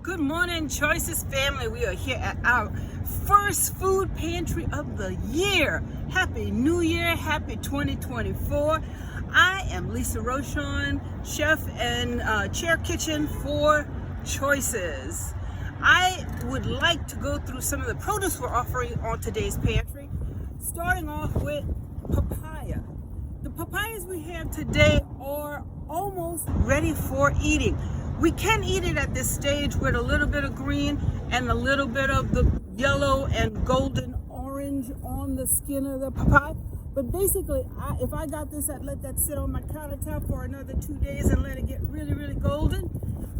Good morning, C.H.O.I.C.E.S family. We are here at our first food pantry of the year. Happy New Year, happy 2024. I am Lisa Rochon, chef and chair kitchen for C.H.O.I.C.E.S. I would like to go through some of the produce we're offering on today's pantry, starting off with papaya. The papayas we have today are almost ready for eating. We can eat it at this stage with a little bit of green and a little bit of the yellow and golden orange on the skin of the papaya. But basically, if I got this, I'd let that sit on my countertop for another 2 days and let it get really, really golden.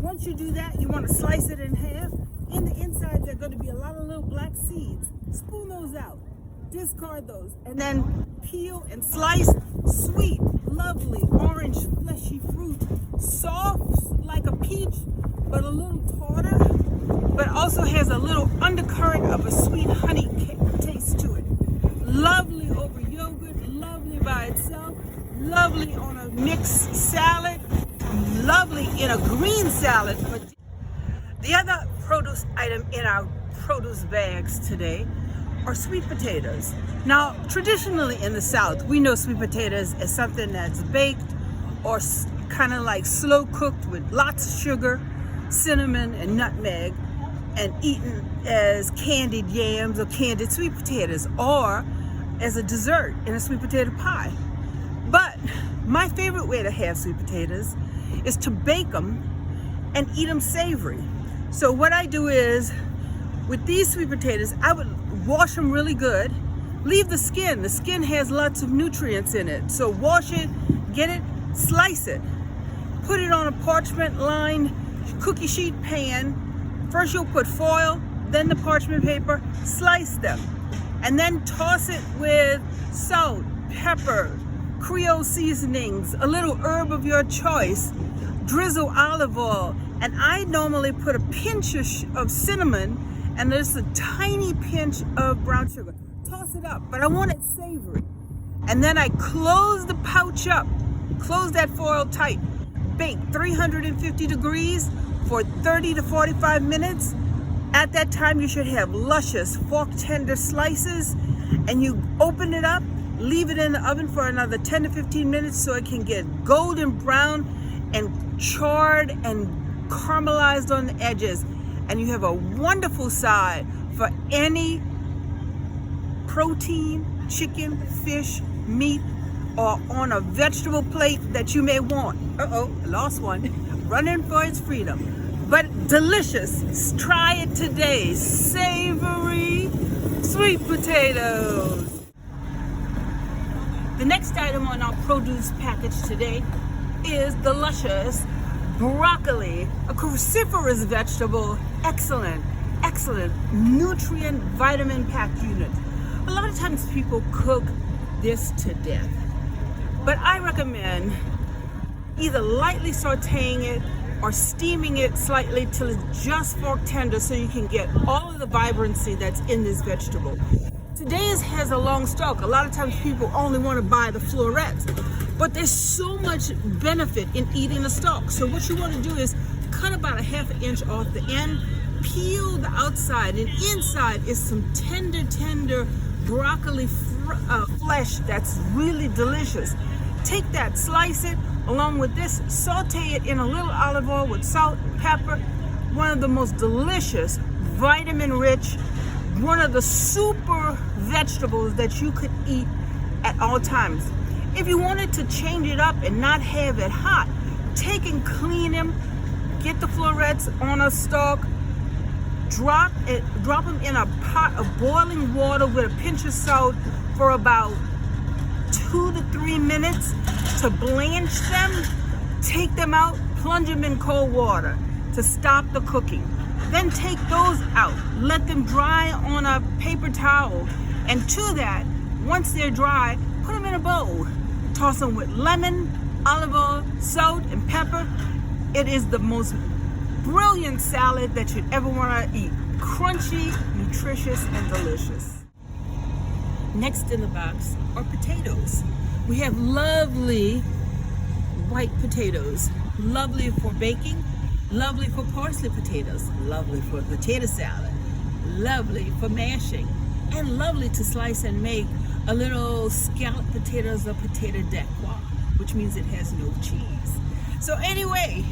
Once you do that, you want to slice it in half. In the inside, there are going to be a lot of little black seeds. Spoon those out. Discard those. And then peel and slice sweet, lovely, orange, fleshy fruit. Soft like a peach, but a little tartar, but also has a little undercurrent of a sweet honey taste to it. Lovely over yogurt, lovely by itself, lovely on a mixed salad, lovely in a green salad. But the other produce item in our produce bags today are sweet potatoes. Now, traditionally in the South, we know sweet potatoes as something that's baked or kind of like slow cooked with lots of sugar, cinnamon, and nutmeg, and eaten as candied yams or candied sweet potatoes, or as a dessert in a sweet potato pie. But my favorite way to have sweet potatoes is to bake them and eat them savory. So what I do is, with these sweet potatoes, I would wash them really good, leave the skin. The skin has lots of nutrients in it. So wash it, get it, slice it. Put it on a parchment-lined cookie sheet pan. First you'll put foil, then the parchment paper, slice them. And then toss it with salt, pepper, Creole seasonings, a little herb of your choice, drizzle olive oil, and I normally put a pinch of cinnamon and there's a tiny pinch of brown sugar. Toss it up, but I want it savory. And then I close the pouch up, close that foil tight. Bake 350 degrees for 30 to 45 minutes. At that time, you should have luscious, fork tender slices, and you open it up, leave it in the oven for another 10 to 15 minutes so it can get golden brown and charred and caramelized on the edges. And you have a wonderful side for any protein, chicken, fish, meat, or on a vegetable plate that you may want. Lost one. Running for its freedom. But delicious. Try it today. Savory sweet potatoes. The next item on our produce package today is the luscious broccoli, a cruciferous vegetable. Excellent, nutrient, vitamin-packed unit. A lot of times people cook this to death. But I recommend either lightly sauteing it or steaming it slightly till it's just fork tender so you can get all of the vibrancy that's in this vegetable. Today's has a long stalk. A lot of times people only want to buy the florets, but there's so much benefit in eating the stalk. So what you want to do is cut about a ½ inch off the end, peel the outside, and inside is some tender broccoli flesh that's really delicious. Take that, slice it along with this, saute it in a little olive oil with salt and pepper. One of the most delicious, vitamin-rich, one of the super vegetables that you could eat at all times. If you wanted to change it up and not have it hot, take and clean them, get the florets on a stalk, drop them in a pot of boiling water with a pinch of salt for about 2 to 3 minutes to blanch them. Take them out, plunge them in cold water to stop the cooking. Then take those out, let them dry on a paper towel, and to that, once they're dry, put them in a bowl. Toss them with lemon, olive oil, salt, and pepper. It is the most brilliant salad that you'd ever want to eat. Crunchy, nutritious, and delicious. Next in the box are potatoes. We have lovely white potatoes, lovely for baking, lovely for parsley potatoes, lovely for potato salad, lovely for mashing, and lovely to slice and make a little scalloped potatoes or potato decois, which means it has no cheese. So anyway,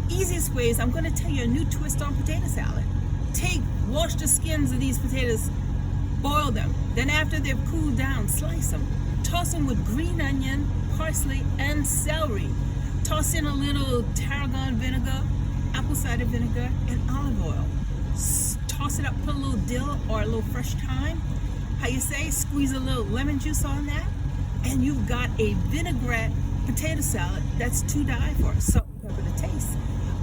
easiest ways, I'm going to tell you a new twist on potato salad. Wash the skins of these potatoes, boil them. Then after they've cooled down, slice them. Toss them with green onion, parsley, and celery. Toss in a little tarragon vinegar, apple cider vinegar, and olive oil. Toss it up, put a little dill or a little fresh thyme. How you say? Squeeze a little lemon juice on that, and you've got a vinaigrette potato salad that's to die for. Salt and pepper to taste.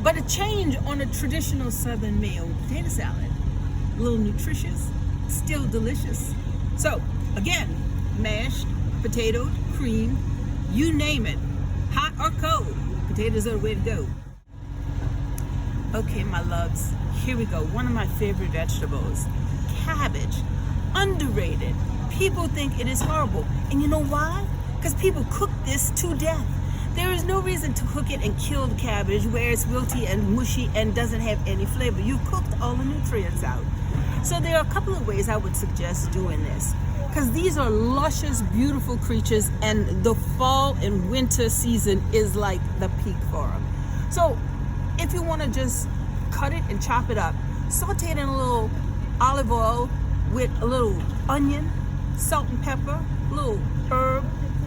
But a change on a traditional Southern Mayo potato salad. A little nutritious, still delicious. So again, mashed, potatoed, creamed, you name it, hot or cold, potatoes are the way to go. Okay, my loves, here we go. One of my favorite vegetables, cabbage. Underrated. People think it is horrible. And you know why? Because people cook this to death. There is no reason to cook it and kill the cabbage where it's wilty and mushy and doesn't have any flavor. You cooked all the nutrients out. So there are a couple of ways I would suggest doing this, because these are luscious, beautiful creatures, and the fall and winter season is like the peak for them. So if you want to just cut it and chop it up, saute it in a little olive oil with a little onion, salt and pepper, a little herb,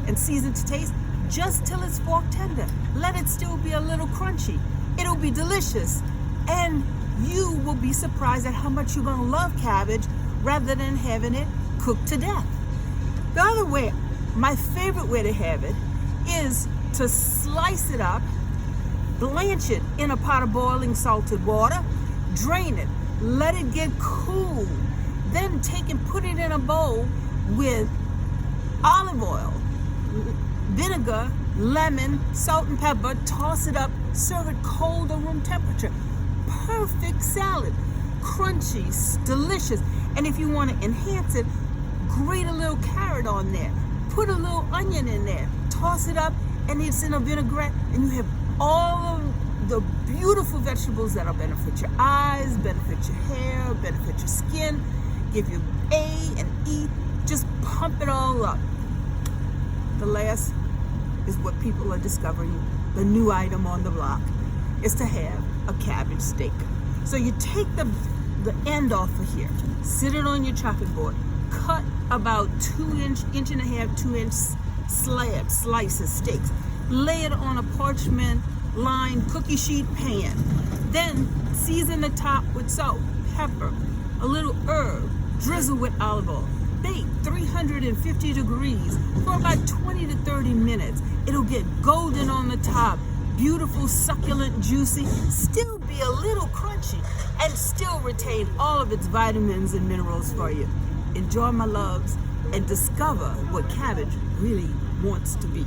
and season to taste, just till it's fork tender. Let it still be a little crunchy. It'll be delicious, and you will be surprised at how much you're gonna love cabbage rather than having it cooked to death. The other way, my favorite way to have it, is to slice it up, blanch it in a pot of boiling salted water, drain it, let it get cool, then take and put it in a bowl with olive oil, vinegar, lemon, salt and pepper, toss it up, serve it cold or room temperature. Perfect salad, crunchy, delicious. And if you want to enhance it, grate a little carrot on there, put a little onion in there, toss it up, and it's in a vinaigrette, and you have all of the beautiful vegetables that'll benefit your eyes, benefit your hair, benefit your skin, give you A and E, just pump it all up. The last is what people are discovering, the new item on the block, is to have a cabbage steak. So you take the end off of here, sit it on your chopping board, cut about 2-inch, 1.5 to 2-inch slabs, slices, steaks, lay it on a parchment lined cookie sheet pan, then season the top with salt, pepper, a little herb, drizzle with olive oil, bake 350 degrees for about 20 to 30 minutes. It'll get golden on the top, beautiful, succulent, juicy, still be a little crunchy, and still retain all of its vitamins and minerals for you. Enjoy, my loves, and discover what cabbage really wants to be.